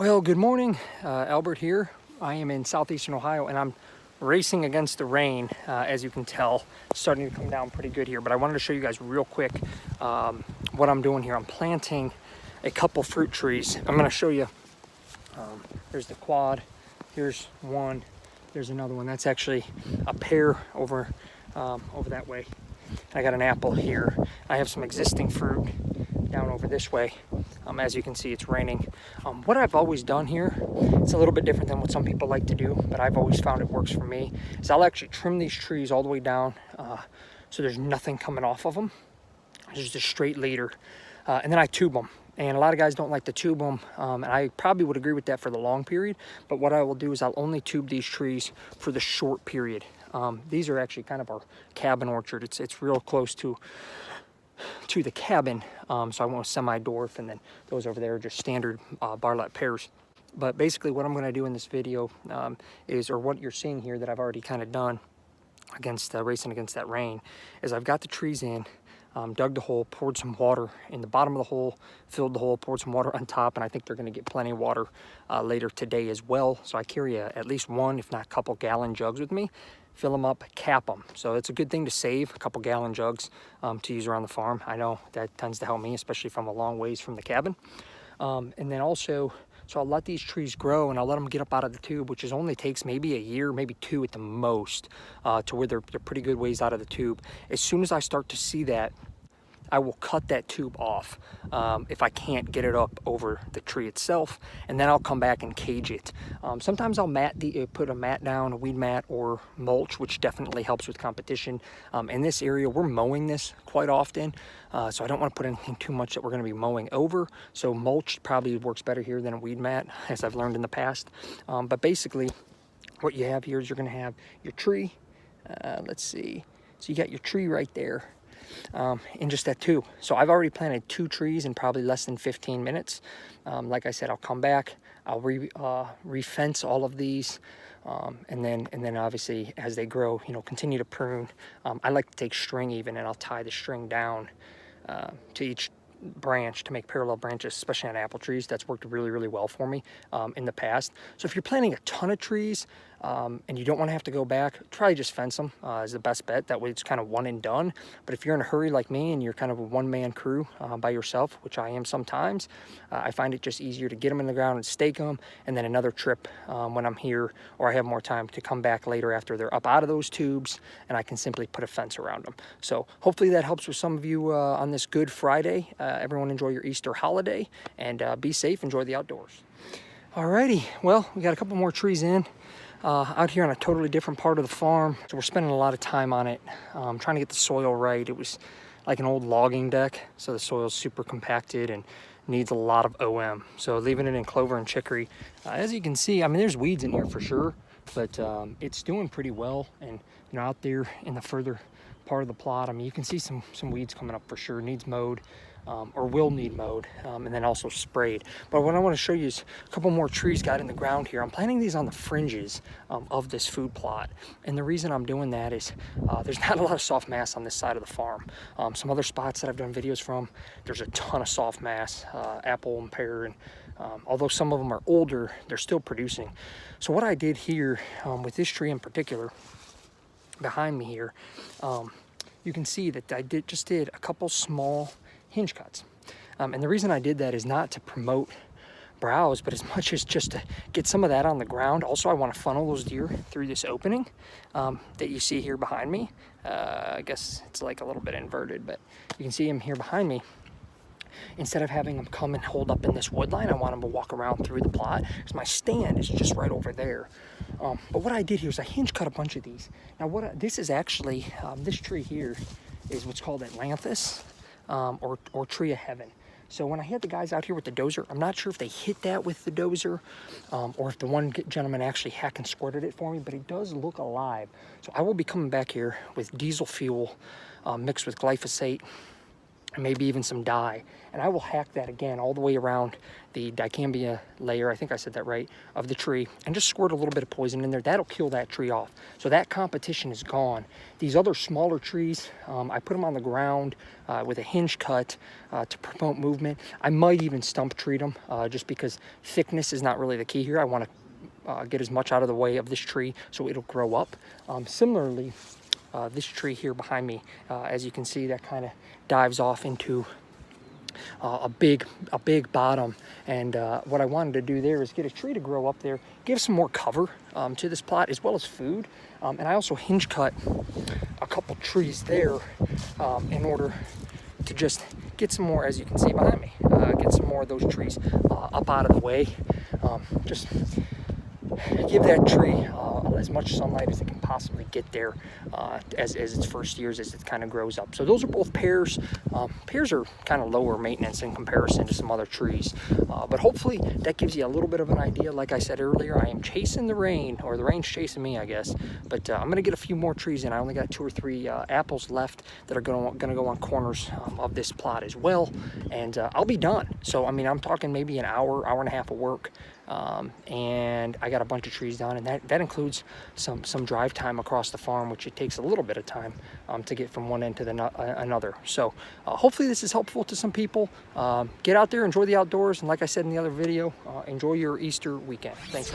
Well, good morning, Albert here. I am in southeastern Ohio and I'm racing against the rain. As you can tell, it's starting to come down pretty good here, but I wanted to show you guys real quick what I'm doing here. I'm planting a couple fruit trees. I'm going to show you. There's the quad, here's one, there's another one. That's actually a pear over that way. I got an apple here. I have some existing fruit down over this way. As you can see, it's raining. What I've always done here, it's a little bit different than what some people like to do, but I've always found it works for me, is I'll actually trim these trees all the way down so there's nothing coming off of them. Just a straight leader. And then I tube them. And a lot of guys don't like to tube them, and I probably would agree with that for the long period, but what I will do is I'll only tube these trees for the short period. These are actually kind of our cabin orchard. It's real close to the cabin, so I went with semi-dwarf, and then those over there are just standard Bartlett pears. But basically what I'm going to do in this video or what you're seeing here that I've already kind of done against racing against that rain, is I've got the trees in, dug the hole, poured some water in the bottom of the hole, filled the hole, poured some water on top, and I think they're going to get plenty of water later today as well. So I carry at least one, if not a couple gallon jugs with me. Fill them up, cap them. So it's a good thing to save a couple gallon jugs to use around the farm. I know that tends to help me, especially from a long ways from the cabin. And then also, so I'll let these trees grow and I'll let them get up out of the tube, which is only takes maybe a year, maybe two at the most, to where they're pretty good ways out of the tube. As soon as I start to see that, I will cut that tube off if I can't get it up over the tree itself, and then I'll come back and cage it. Sometimes I'll put a mat down, a weed mat or mulch, which definitely helps with competition. In this area, we're mowing this quite often, so I don't want to put anything too much that we're going to be mowing over. So mulch probably works better here than a weed mat, as I've learned in the past. But basically, what you have here is you're going to have your tree. Let's see. So you got your tree right there. In just that tube. So I've already planted 2 trees in probably less than 15 minutes. Like I said, I'll come back, I'll re-fence all of these, and then obviously as they grow, continue to prune. I like to take string even, and I'll tie the string down to each branch to make parallel branches, especially on apple trees. That's worked really, really well for me in the past. So if you're planting a ton of trees and you don't want to have to go back, try just fence them is the best bet. That way it's kind of one and done. But if you're in a hurry like me and you're kind of a one-man crew by yourself, which I am sometimes, I find it just easier to get them in the ground and stake them, and then another trip when I'm here or I have more time to come back later after they're up out of those tubes, and I can simply put a fence around them. So hopefully that helps with some of you on this Good Friday. Everyone enjoy your Easter holiday, and be safe, enjoy the outdoors. Alrighty, well, we got a couple more trees in. Out here on a totally different part of the farm. So we're spending a lot of time on it, trying to get the soil right. It was like an old logging deck, so the soil's super compacted and needs a lot of OM. So leaving it in clover and chicory. As you can see, I mean, there's weeds in here for sure, but it's doing pretty well. And out there in the further part of the plot, I mean, you can see some weeds coming up for sure. Needs mowed. Or will need mowed, and then also sprayed. But what I want to show you is a couple more trees got in the ground here. I'm planting these on the fringes of this food plot, and the reason I'm doing that is there's not a lot of soft mass on this side of the farm. Some other spots that I've done videos from, there's a ton of soft mass, apple and pear, and although some of them are older, they're still producing. So what I did here with this tree in particular, behind me here, you can see that I just did a couple small hinge cuts, and the reason I did that is not to promote browse, but as much as just to get some of that on the ground. Also, I want to funnel those deer through this opening that you see here behind me. I guess it's like a little bit inverted, but you can see him here behind me. Instead of having them come and hold up in this wood line, I want them to walk around through the plot, because my stand is just right over there. But what I did here is I hinge cut a bunch of these. Now this is actually, this tree here is what's called Atlantis, or Tree of Heaven. So when I had the guys out here with the dozer, I'm not sure if they hit that with the dozer or if the one gentleman actually hack and squirted it for me, but it does look alive. So I will be coming back here with diesel fuel mixed with glyphosate and maybe even some dye. And I will hack that again all the way around the dicambia layer, I think I said that right, of the tree, and just squirt a little bit of poison in there. That'll kill that tree off. So that competition is gone. These other smaller trees, I put them on the ground with a hinge cut to promote movement. I might even stump treat them just because thickness is not really the key here. I want to get as much out of the way of this tree so it'll grow up. Similarly, this tree here behind me, as you can see, that kind of dives off into a big bottom. And what I wanted to do there is get a tree to grow up there, give some more cover to this plot as well as food. And I also hinge cut a couple trees there in order to just get some more, as you can see behind me, get some more of those trees up out of the way. Just give that tree as much sunlight as it can possibly get there as its first years, as it kind of grows up. So those are both pears. Pears are kind of lower maintenance in comparison to some other trees, but hopefully that gives you a little bit of an idea. Like I said earlier, I am chasing the rain, or the rain's chasing me, I guess, but I'm gonna get a few more trees in. I only got 2 or 3 apples left that are gonna go on corners of this plot as well, and I'll be done. So I mean, I'm talking maybe an hour and a half of work. And I got a bunch of trees done, and that includes some drive time across the farm, which it takes a little bit of time to get from one end to another. So hopefully this is helpful to some people. Get out there, enjoy the outdoors, and like I said in the other video, enjoy your Easter weekend. Thanks.